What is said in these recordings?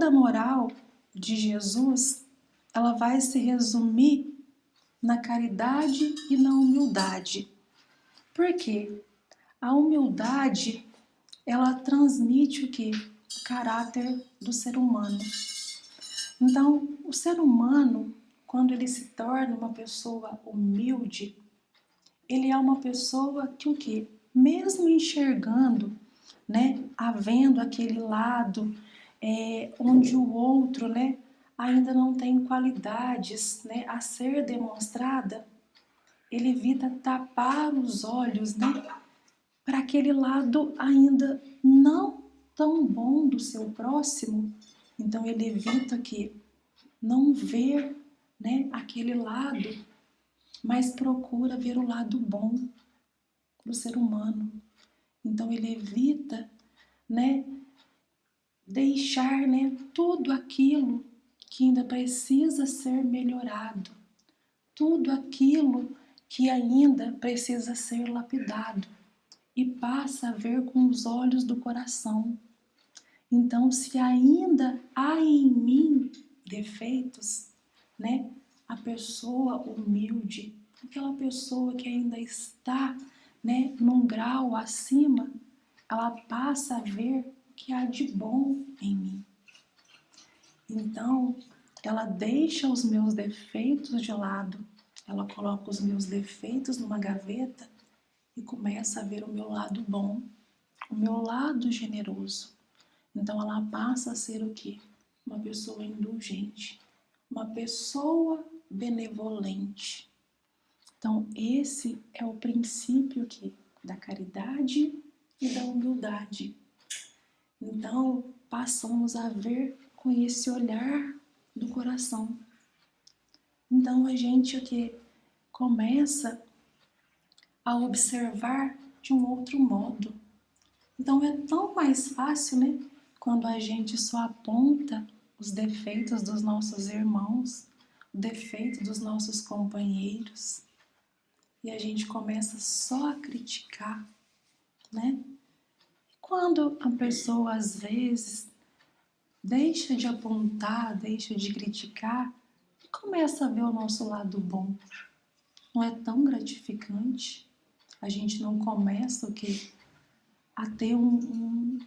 vida moral de Jesus, ela vai se resumir na caridade e na humildade. Por quê? A humildade, ela transmite o quê? O caráter do ser humano. Então, o ser humano, quando ele se torna uma pessoa humilde, ele é uma pessoa que o quê? Mesmo enxergando, né, havendo aquele lado onde o outro, né, ainda não tem qualidades, né, a ser demonstrada, ele evita tapar os olhos, né, para aquele lado ainda não tão bom do seu próximo. Então ele evita que não ver, né, aquele lado, mas procura ver o lado bom do ser humano. Então ele evita, né, deixar, né, tudo aquilo que ainda precisa ser melhorado, tudo aquilo que ainda precisa ser lapidado, e passa a ver com os olhos do coração. Então, se ainda há em mim defeitos, né, a pessoa humilde, aquela pessoa que ainda está, né, num grau acima, ela passa a ver o que há de bom em mim. Então, ela deixa os meus defeitos de lado, ela coloca os meus defeitos numa gaveta e começa a ver o meu lado bom, o meu lado generoso. Então ela passa a ser o quê? Uma pessoa indulgente, uma pessoa benevolente. Então esse é o princípio aqui da caridade e da humildade. Então passamos a ver com esse olhar do coração. Então a gente o que começa a observar de um outro modo. Então é tão mais fácil, né, quando a gente só aponta os defeitos dos nossos irmãos, o defeito dos nossos companheiros, e a gente começa só a criticar, né? E quando a pessoa às vezes deixa de apontar, deixa de criticar e começa a ver o nosso lado bom, não é tão gratificante? A gente não começa o quê? A ter um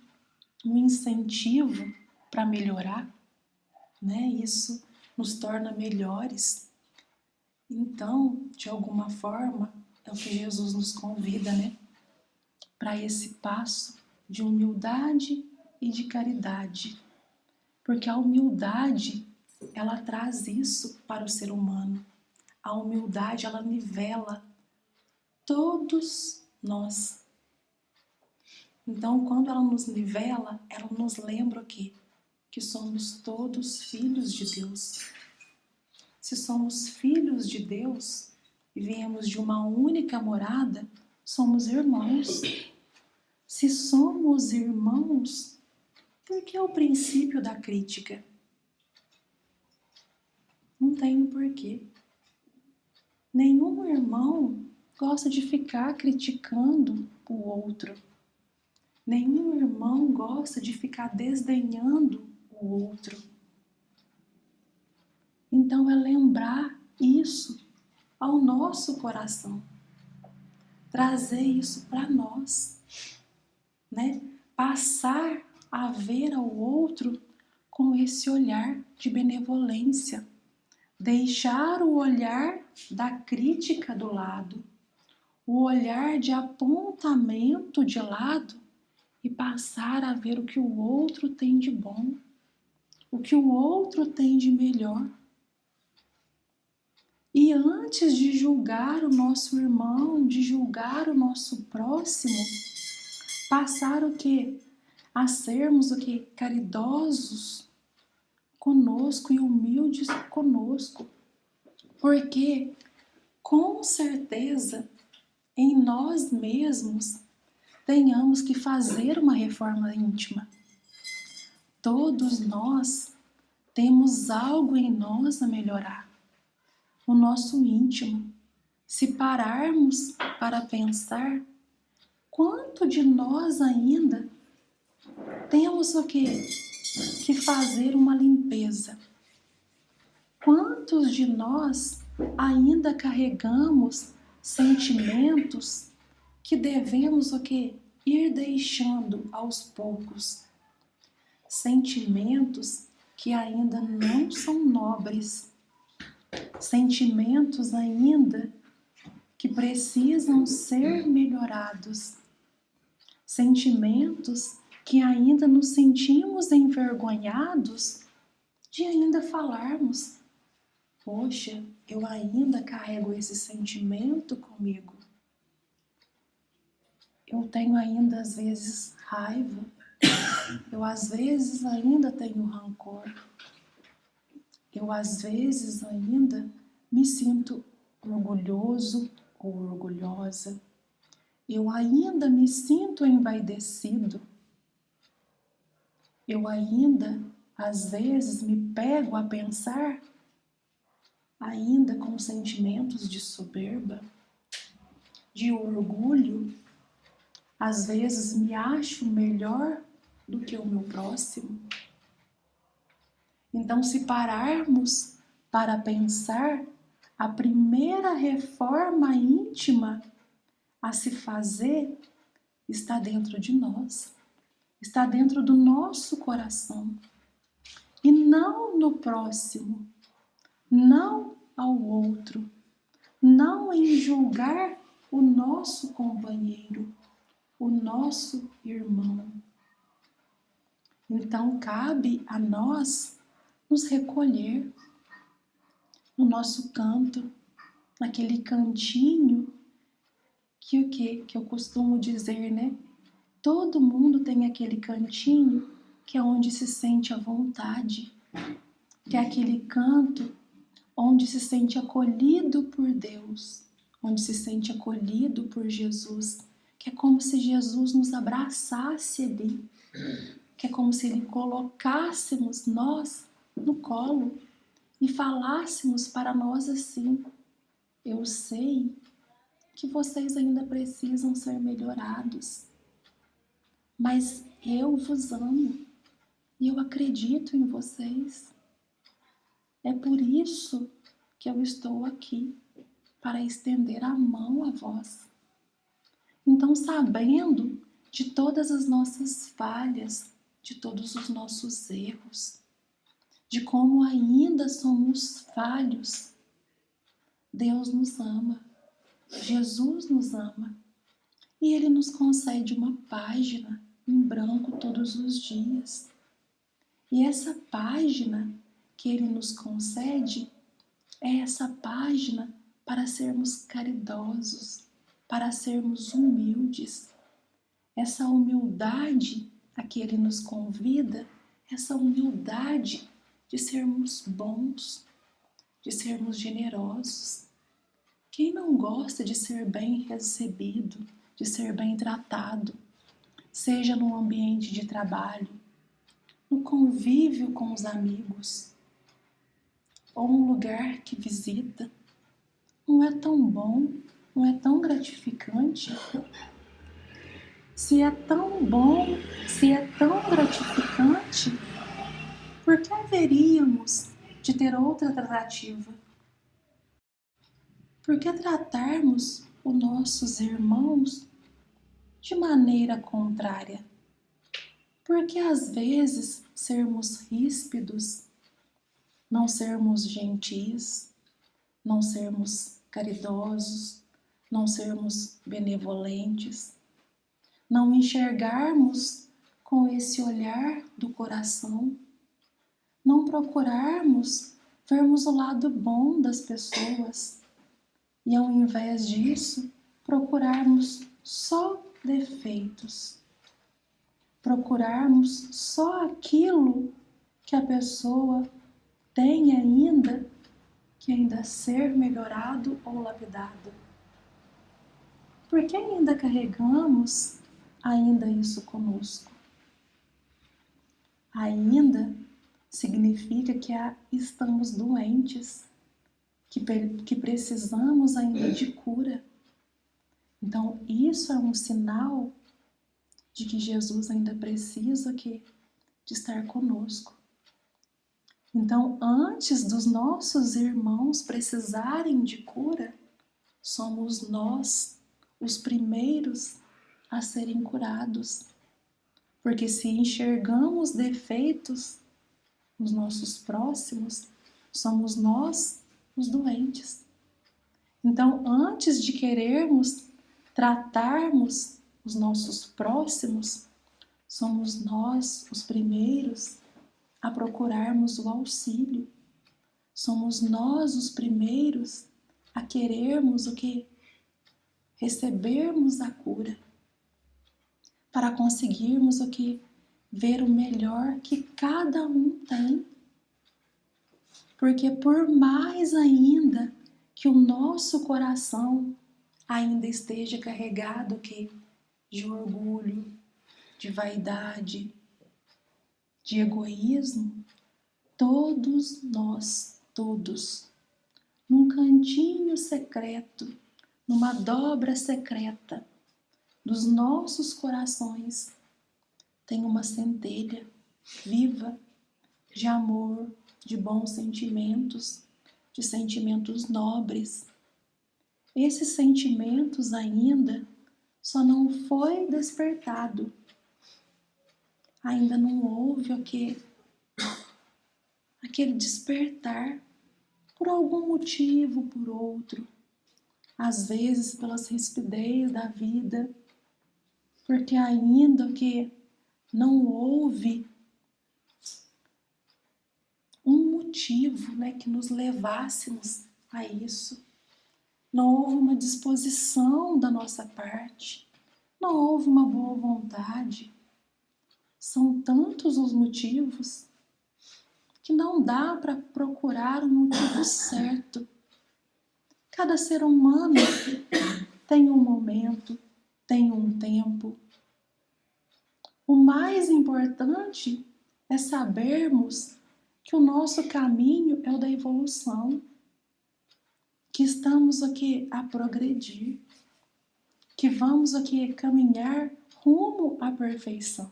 incentivo para melhorar, né? Isso nos torna melhores. Então, de alguma forma, é o que Jesus nos convida, né? Para esse passo de humildade e de caridade. Porque a humildade, ela traz isso para o ser humano. A humildade, ela nivela todos nós. Então, quando ela nos nivela, ela nos lembra o quê? Que somos todos filhos de Deus. Se somos filhos de Deus e viemos de uma única morada, somos irmãos. Se somos irmãos, por que o princípio da crítica? Não tem um porquê. Nenhum irmão gosta de ficar criticando o outro. Nenhum irmão gosta de ficar desdenhando o outro. Então é lembrar isso ao nosso coração, trazer isso para nós, né? Passar a ver ao outro com esse olhar de benevolência, deixar o olhar da crítica do lado, o olhar de apontamento de lado e passar a ver o que o outro tem de bom, o que o outro tem de melhor. E antes de julgar o nosso irmão, de julgar o nosso próximo, passar o quê? A sermos o quê? Caridosos conosco e humildes conosco. Porque, com certeza, em nós mesmos, tenhamos que fazer uma reforma íntima. Todos nós temos algo em nós a melhorar. O nosso íntimo. Se pararmos para pensar, quanto de nós ainda temos o quê? que fazer uma limpeza. Quantos de nós ainda carregamos sentimentos que devemos o quê? Ir deixando aos poucos. Sentimentos que ainda não são nobres. Sentimentos ainda que precisam ser melhorados. Sentimentos que ainda nos sentimos envergonhados de ainda falarmos. Poxa, eu ainda carrego esse sentimento comigo. Eu tenho ainda às vezes raiva. Eu às vezes ainda tenho rancor. Eu às vezes ainda me sinto orgulhoso ou orgulhosa. Eu ainda me sinto envaidecido. Eu ainda, às vezes, me pego a pensar ainda com sentimentos de soberba, de orgulho. Às vezes me acho melhor do que o meu próximo. Então, se pararmos para pensar, a primeira reforma íntima a se fazer está dentro de nós, está dentro do nosso coração e não no próximo, não ao outro, não em julgar o nosso companheiro, o nosso irmão. Então cabe a nós nos recolher no nosso canto, naquele cantinho que eu costumo dizer, né? Todo mundo tem aquele cantinho que é onde se sente à vontade, que é aquele canto onde se sente acolhido por Deus, onde se sente acolhido por Jesus, que é como se Jesus nos abraçasse ali, que é como se Ele colocássemos nós no colo e falássemos para nós assim: eu sei que vocês ainda precisam ser melhorados, mas eu vos amo e eu acredito em vocês. É por isso que eu estou aqui, para estender a mão a vós. Então, sabendo de todas as nossas falhas, de todos os nossos erros, de como ainda somos falhos, Deus nos ama, Jesus nos ama e Ele nos concede uma página em branco todos os dias. E essa página que Ele nos concede é essa página para sermos caridosos, para sermos humildes. Essa humildade a que Ele nos convida, essa humildade de sermos bons, de sermos generosos. Quem não gosta de ser bem recebido, de ser bem tratado, seja no ambiente de trabalho, no convívio com os amigos, ou um lugar que visita? Não é tão bom, não é tão gratificante? Se é tão bom, se é tão gratificante, por que haveríamos de ter outra tratativa? Por que tratarmos os nossos irmãos de maneira contrária? Por que às vezes sermos ríspidos, não sermos gentis, não sermos caridosos, não sermos benevolentes, não enxergarmos com esse olhar do coração, não procurarmos vermos o lado bom das pessoas e, ao invés disso, procurarmos só defeitos, procurarmos só aquilo que a pessoa tem ainda que ainda ser melhorado ou lapidado. Por que ainda carregamos ainda isso conosco? Ainda significa que estamos doentes, que precisamos ainda de cura. Então isso é um sinal de que Jesus ainda precisa de estar conosco. Então, antes dos nossos irmãos precisarem de cura, somos nós os primeiros a serem curados. Porque se enxergamos defeitos nos nossos próximos, somos nós os doentes. Então, antes de querermos tratarmos os nossos próximos, somos nós os primeiros a procurarmos o auxílio. Somos nós os primeiros a querermos o quê? Recebermos a cura. Para conseguirmos o quê? Ver o melhor que cada um tem. Porque por mais ainda que o nosso coração ainda esteja carregado o quê? De orgulho, de vaidade, de egoísmo, todos nós, num cantinho secreto, numa dobra secreta dos nossos corações, tem uma centelha viva de amor, de bons sentimentos, de sentimentos nobres. Esses sentimentos ainda só não foi despertado. Ainda não houve aquele despertar por algum motivo, por outro. Às vezes pelas rispidez da vida, porque ainda não houve um motivo, que nos levássemos a isso. Não houve uma disposição da nossa parte, não houve uma boa vontade. São tantos os motivos que não dá para procurar o motivo certo. Cada ser humano tem um momento, tem um tempo. O mais importante é sabermos que o nosso caminho é o da evolução, que estamos aqui a progredir, que vamos aqui caminhar rumo à perfeição.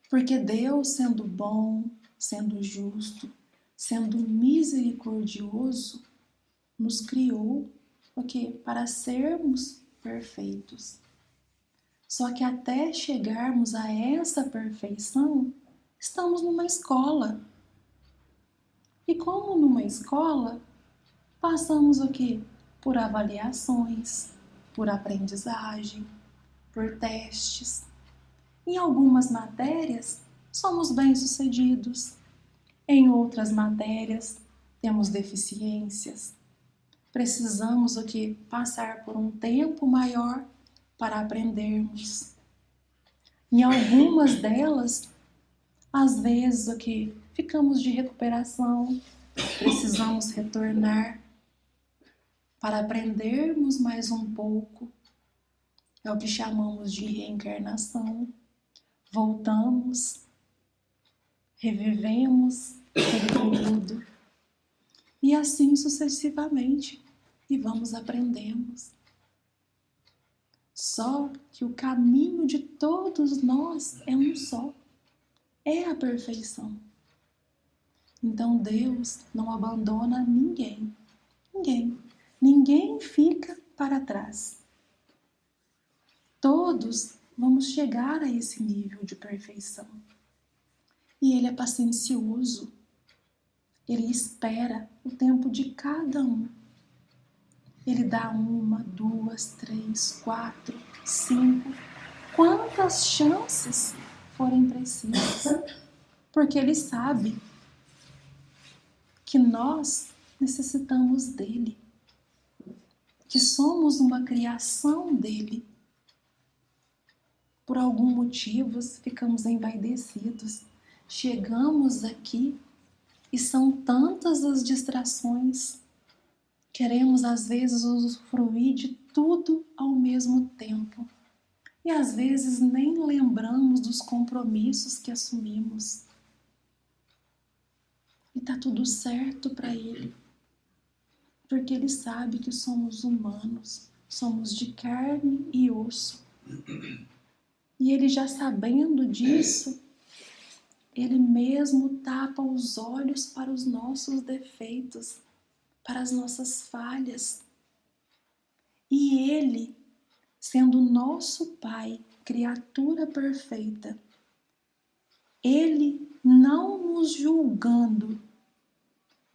Porque Deus, sendo bom, sendo justo, sendo misericordioso, nos criou para sermos perfeitos. Só que até chegarmos a essa perfeição, estamos numa escola. E como numa escola, passamos por avaliações, por aprendizagem, por testes. Em algumas matérias, somos bem-sucedidos. Em outras matérias, temos deficiências. Precisamos passar por um tempo maior para aprendermos. Em algumas delas, às vezes ficamos de recuperação, precisamos retornar para aprendermos mais um pouco. É o que chamamos de reencarnação. Voltamos, revivemos aquele período e assim sucessivamente, e vamos aprendendo. Só que o caminho de todos nós é um só, é a perfeição. Então Deus não abandona ninguém, ninguém fica para trás. Todos vamos chegar a esse nível de perfeição. E Ele é paciencioso. Ele espera o tempo de cada um. Ele dá 1, 2, 3, 4, 5, quantas chances forem precisas. Porque Ele sabe que nós necessitamos dEle. Que somos uma criação dEle. Por algum motivo ficamos envaidecidos. Chegamos aqui e são tantas as distrações. Queremos às vezes usufruir de tudo ao mesmo tempo. E às vezes nem lembramos dos compromissos que assumimos. E tá tudo certo para Ele. Porque Ele sabe que somos humanos, somos de carne e osso. E Ele, já sabendo disso, Ele mesmo tapa os olhos para os nossos defeitos, para as nossas falhas. E Ele, sendo nosso Pai, criatura perfeita, Ele não nos julgando,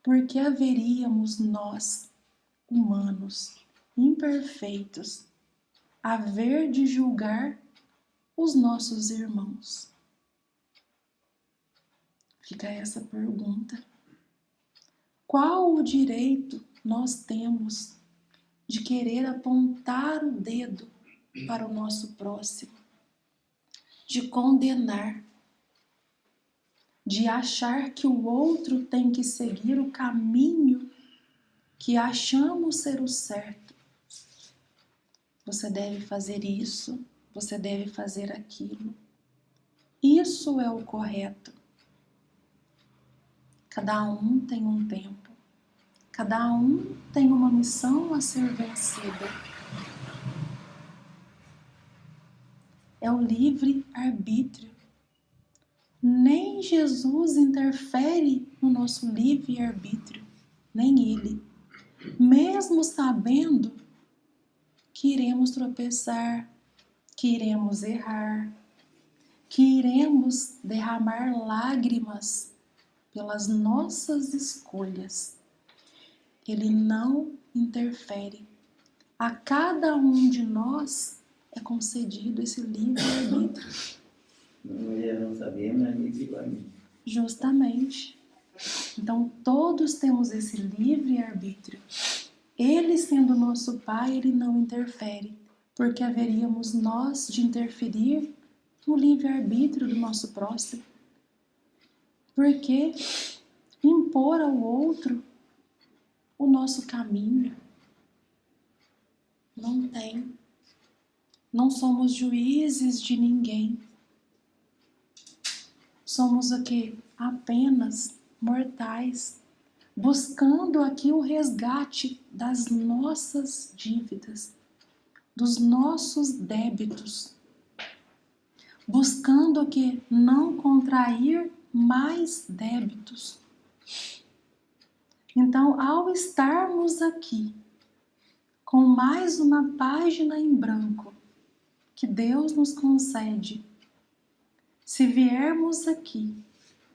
porque haveríamos nós, humanos, imperfeitos, haver de julgar os nossos irmãos. Fica essa pergunta. Qual o direito nós temos de querer apontar o dedo para o nosso próximo, de condenar, de achar que o outro tem que seguir o caminho que achamos ser o certo? Você deve fazer isso, você deve fazer aquilo. Isso é o correto. Cada um tem um tempo. Cada um tem uma missão a ser vencida. É o livre-arbítrio. Nem Jesus interfere no nosso livre-arbítrio, nem Ele. Mesmo sabendo que iremos tropeçar, que iremos errar, que iremos derramar lágrimas pelas nossas escolhas, Ele não interfere. A cada um de nós é concedido esse livre-arbítrio. Eu não sabia, mas me digo. Justamente. Então, todos temos esse livre-arbítrio. Ele, sendo nosso Pai, Ele não interfere, porque haveríamos nós de interferir no livre-arbítrio do nosso próximo. Porque impor ao outro o nosso caminho não tem. Não somos juízes de ninguém. Somos o quê? Apenas mortais, buscando aqui o resgate das nossas dívidas, dos nossos débitos, buscando o quê? Não contrair mais débitos. Então, ao estarmos aqui com mais uma página em branco que Deus nos concede, se viermos aqui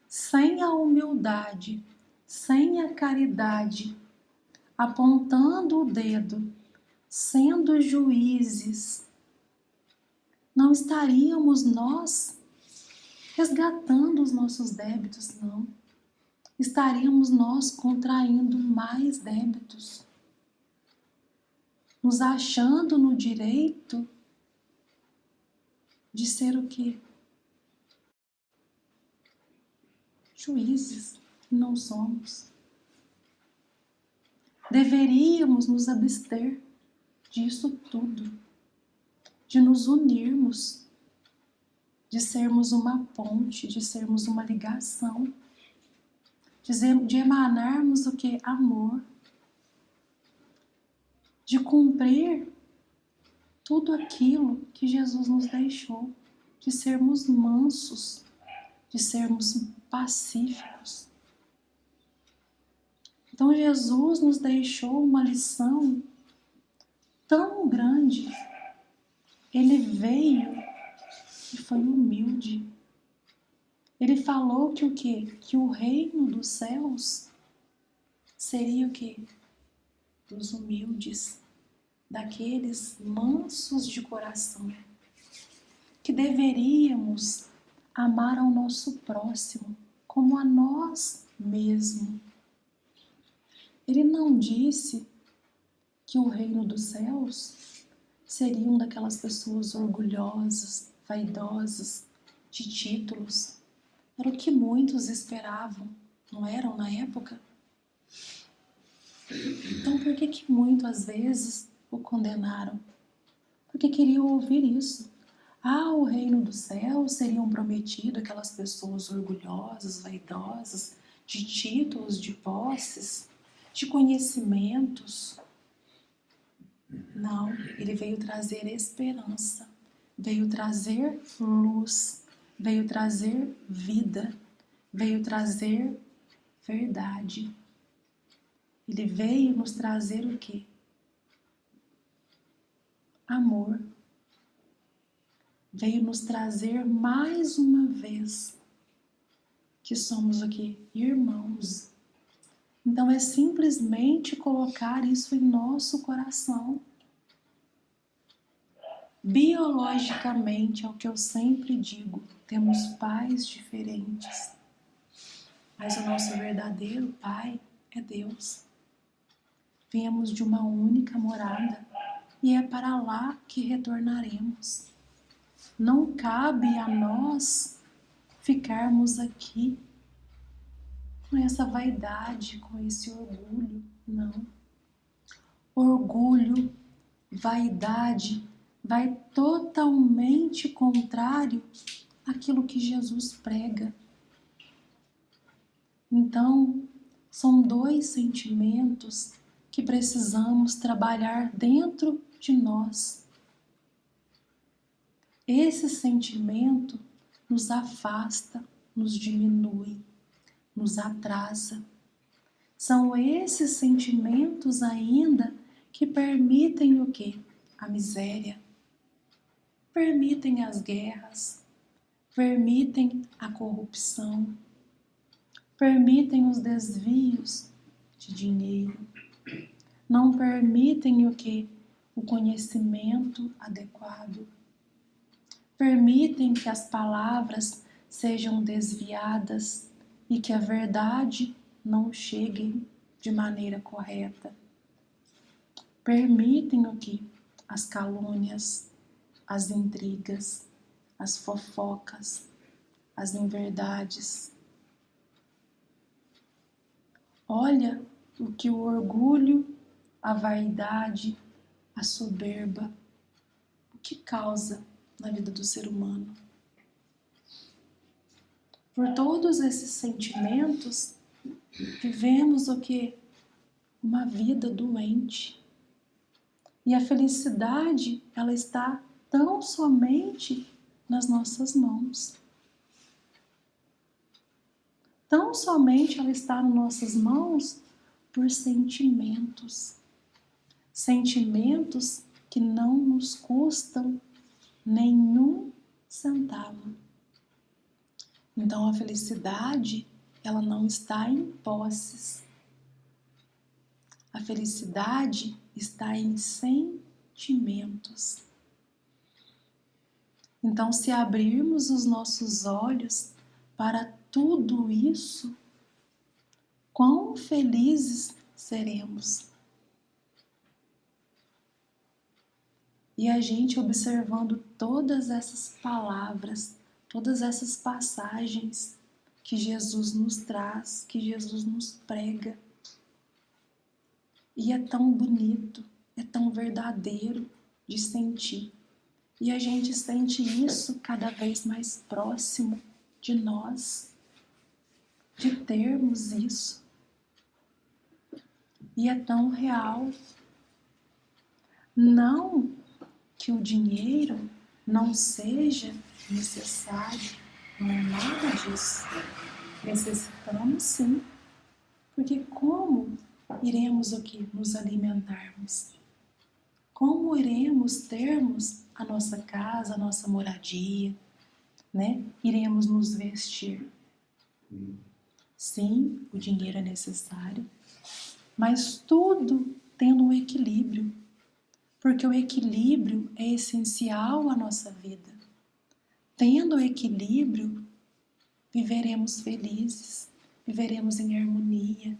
sem a humildade, sem a caridade, apontando o dedo, sendo juízes, não estaríamos nós resgatando os nossos débitos, não. Estaríamos nós contraindo mais débitos, nos achando no direito de ser o quê? Juízes, que não somos. Deveríamos nos abster disso tudo, de nos unirmos, de sermos uma ponte, de sermos uma ligação, de emanarmos o que? Amor, de cumprir tudo aquilo que Jesus nos deixou, de sermos mansos, de sermos pacíficos. Então Jesus nos deixou uma lição tão grande. Ele veio e foi humilde. Ele falou que o quê? Que o reino dos céus seria o quê? Dos humildes, daqueles mansos de coração, que deveríamos amar ao nosso próximo como a nós mesmos. Ele não disse que o reino dos céus seriam daquelas pessoas orgulhosas, vaidosas, de títulos. Era o que muitos esperavam, não eram na época? Então por que muitas vezes o condenaram? Porque queriam ouvir isso. O reino dos céus seriam prometido aquelas pessoas orgulhosas, vaidosas, de títulos, de posses, de conhecimentos. Não, ele veio trazer esperança, veio trazer luz, veio trazer vida, veio trazer verdade. Ele veio nos trazer o quê? Amor. Veio nos trazer mais uma vez que somos o quê? Irmãos. Então é simplesmente colocar isso em nosso coração. Biologicamente, é o que eu sempre digo, temos pais diferentes, mas o nosso verdadeiro pai é Deus. Viemos de uma única morada e é para lá que retornaremos. Não cabe a nós ficarmos aqui com essa vaidade, com esse orgulho, não. Orgulho, vaidade, vai totalmente contrário àquilo que Jesus prega. Então, são dois sentimentos que precisamos trabalhar dentro de nós. Esse sentimento nos afasta, nos diminui, nos atrasa. São esses sentimentos ainda que permitem o quê? A miséria, permitem as guerras, permitem a corrupção, permitem os desvios de dinheiro, não permitem o quê? O conhecimento adequado, permitem que as palavras sejam desviadas e que a verdade não chegue de maneira correta. Permitem o quê? As calúnias, as intrigas, as fofocas, as inverdades. Olha o que o orgulho, a vaidade, a soberba, o que causa na vida do ser humano. Por todos esses sentimentos, vivemos o que? Uma vida doente. E a felicidade, ela está tão somente nas nossas mãos. Tão somente ela está nas nossas mãos por sentimentos. Sentimentos que não nos custam nenhum centavo. Então a felicidade, ela não está em posses. A felicidade está em sentimentos. Então, se abrirmos os nossos olhos para tudo isso, quão felizes seremos. E a gente observando todas essas palavras, todas essas passagens que Jesus nos traz, que Jesus nos prega. E é tão bonito, é tão verdadeiro de sentir. E a gente sente isso cada vez mais próximo de nós, de termos isso. E é tão real. Não que o dinheiro não seja necessário, não é nada disso. Necessitamos sim, porque como iremos o que? Nos alimentarmos? Como iremos termos a nossa casa, a nossa moradia, né? Iremos nos vestir? Sim, o dinheiro é necessário, mas tudo tendo um equilíbrio, porque o equilíbrio é essencial à nossa vida. Tendo equilíbrio, viveremos felizes, viveremos em harmonia.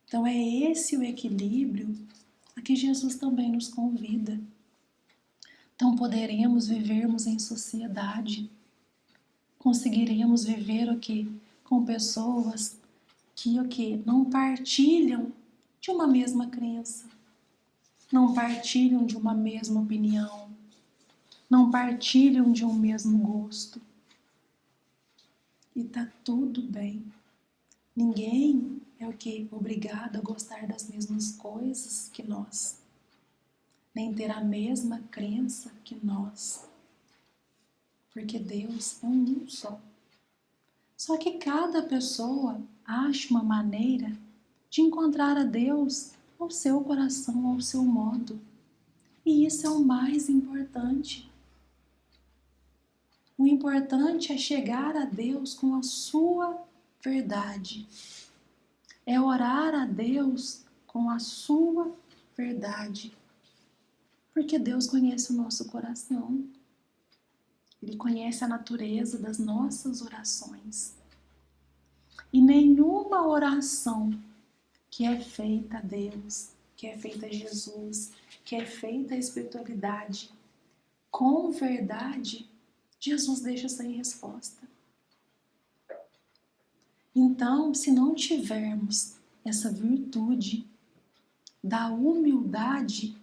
Então é esse o equilíbrio a que Jesus também nos convida. Então poderemos vivermos em sociedade, conseguiremos viver o quê? Com pessoas que o quê? Não partilham de uma mesma crença, não partilham de uma mesma opinião, não partilham de um mesmo gosto. E tá tudo bem. Ninguém é o quê? Obrigado a gostar das mesmas coisas que nós, nem ter a mesma crença que nós. Porque Deus é um só. Só que cada pessoa acha uma maneira de encontrar a Deus ao seu coração, ao seu modo. E isso é o mais importante. O importante é chegar a Deus com a sua verdade. É orar a Deus com a sua verdade. Porque Deus conhece o nosso coração. Ele conhece a natureza das nossas orações. E nenhuma oração que é feita a Deus, que é feita a Jesus, que é feita a espiritualidade, com verdade, Jesus deixa sem resposta. Então, se não tivermos essa virtude da humildade,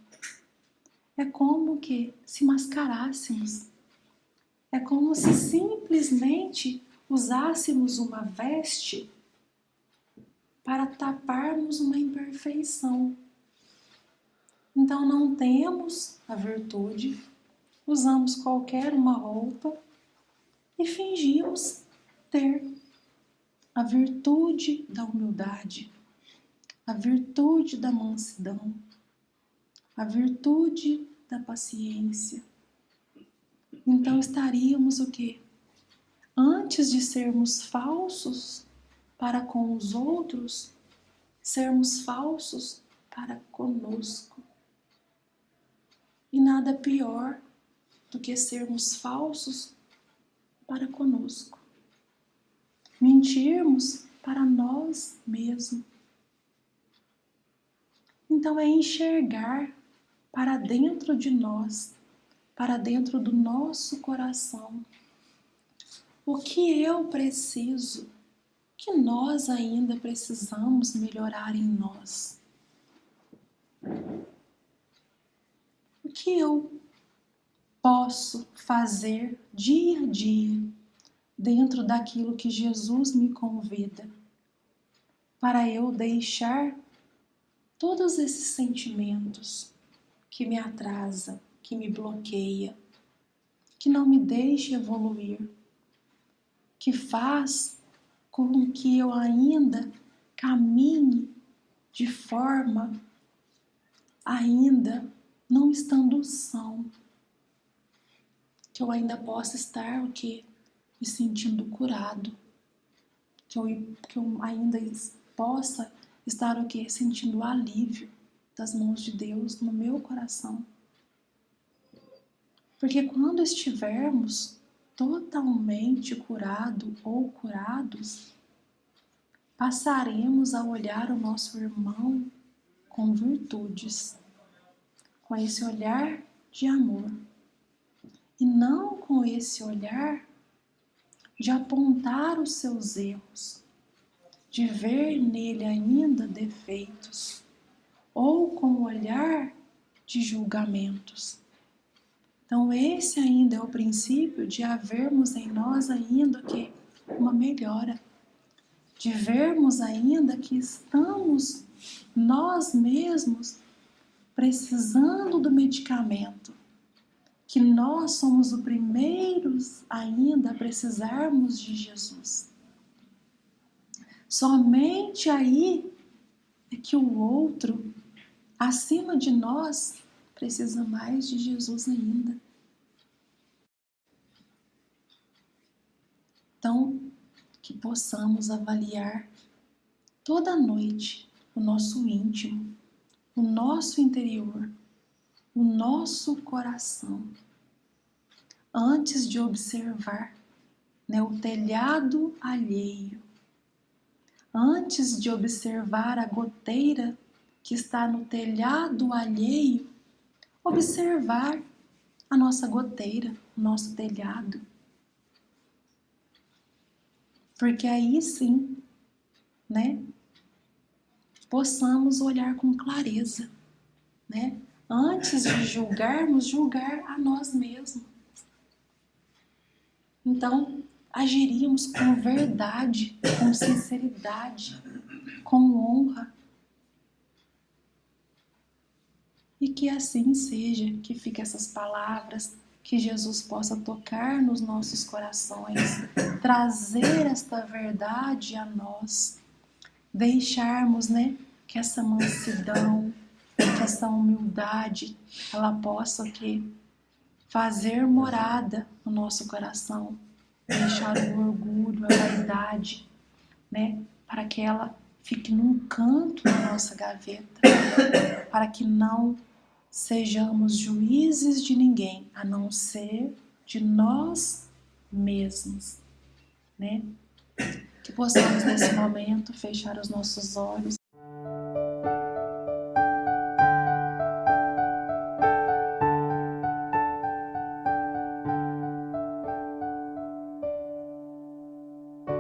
é como que se mascarássemos. É como se simplesmente usássemos uma veste para taparmos uma imperfeição. Então não temos a virtude, usamos qualquer uma roupa e fingimos ter a virtude da humildade, a virtude da mansidão, a virtude da paciência. Então estaríamos o quê? Antes de sermos falsos para com os outros, sermos falsos para conosco. E nada pior do que sermos falsos para conosco. Mentirmos para nós mesmos. Então é enxergar para dentro de nós, para dentro do nosso coração, o que eu preciso, que nós ainda precisamos melhorar em nós. O que eu posso fazer dia a dia dentro daquilo que Jesus me convida, para eu deixar todos esses sentimentos que me atrasam, que me bloqueia, que não me deixa evoluir, que faz com que eu ainda caminhe de forma ainda não estando são, que eu ainda possa estar o quê? Me sentindo curado, que eu ainda possa estar o quê? Sentindo alívio das mãos de Deus no meu coração. Porque quando estivermos totalmente curado ou curados, passaremos a olhar o nosso irmão com virtudes, com esse olhar de amor, e não com esse olhar de apontar os seus erros, de ver nele ainda defeitos, ou com o olhar de julgamentos. Então esse ainda é o princípio de havermos em nós ainda que uma melhora, de vermos ainda que estamos nós mesmos precisando do medicamento, que nós somos os primeiros ainda a precisarmos de Jesus. Somente aí é que o outro, acima de nós, precisa mais de Jesus ainda. Então, que possamos avaliar toda noite o nosso íntimo, o nosso interior, o nosso coração, antes de observar, o telhado alheio, antes de observar a goteira que está no telhado alheio, observar a nossa goteira, o nosso telhado. Porque aí sim, possamos olhar com clareza, antes de julgarmos, julgar a nós mesmos. Então, agiríamos com verdade, com sinceridade, com honra. E que assim seja, que fiquem essas palavras que Jesus possa tocar nos nossos corações, trazer esta verdade a nós, deixarmos, né, que essa mansidão, que essa humildade, ela possa fazer morada no nosso coração, deixar o orgulho, a vaidade, né, para que ela fique num canto da nossa gaveta, para que não sejamos juízes de ninguém, a não ser de nós mesmos, né? Que possamos nesse momento fechar os nossos olhos